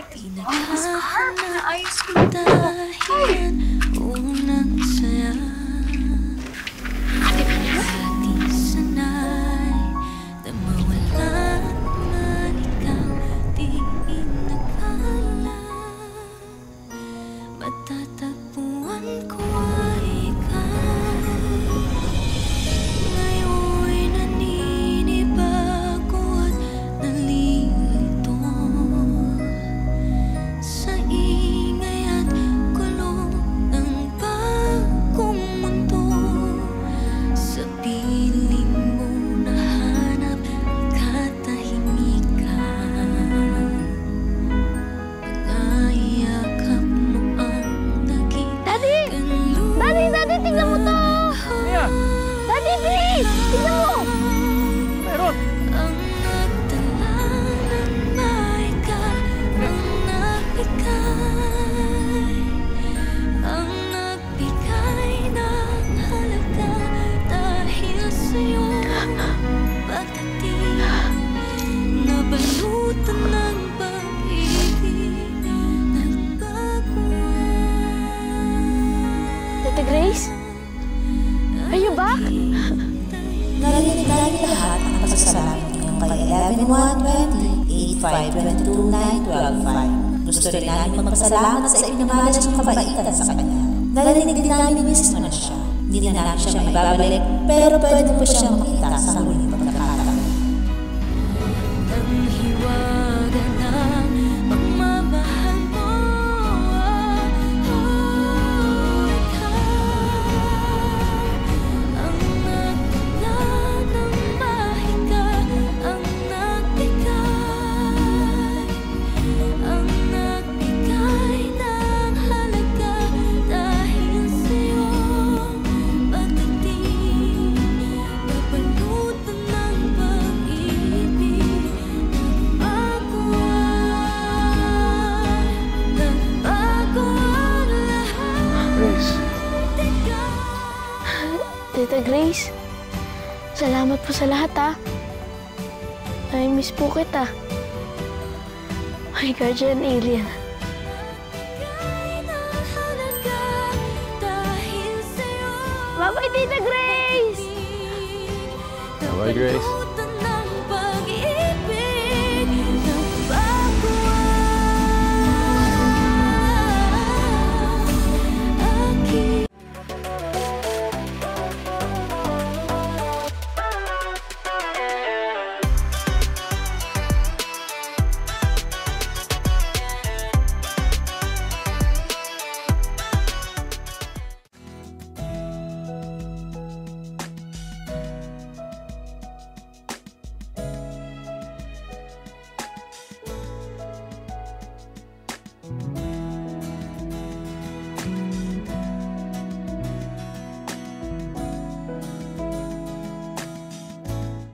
scarf. Oh, scarf! Naayos ko na. Ay! Unang saya. Ate Chris? Di sanay na mawala na ikaw. Di inakala matatagpuan ko ay ikaw. Ngayon'y naninibago at nalilito sa ingay at kulong ng bagong mundo. Sa piling mo nahanap ang katahimikan. Pangayakap mo ang naging Daddy! Daddy, tingnan mo to! Mia! Daddy, please! Tingnan mo! Meron! ang nagdala ng maika, ang nagbigay, ang nagbigay ng halaga dahil sa'yo. Pagdating nabalutan ng pag-ibig, nagbago. Tita Grace? Are you back? Narinig namin lahat ang pasasalamat niyo kay 11-1-20-85-22-9-12-5. Gusto rin namin magpasalamat sa ipinamalas ng kabaitan sa kanya. Narinig din namin mismo na siya. Hindi na namin siya maibabalik, pero pwede po siyang makita sa huling pagkakataon. Ang hiwaga ng pagmamahal mo, ang nagdala ng mahika, ang nagbigay, ang nagbigay ng halaga dahil sa'yo. Pagdating nabalutan ng pag-ibig, nagbago ang lahat. Grace, Tita Grace, salamat po sa lahat, ha? I-miss po kita. My guardian alien. Bye-bye, Tita Grace! bye Grace.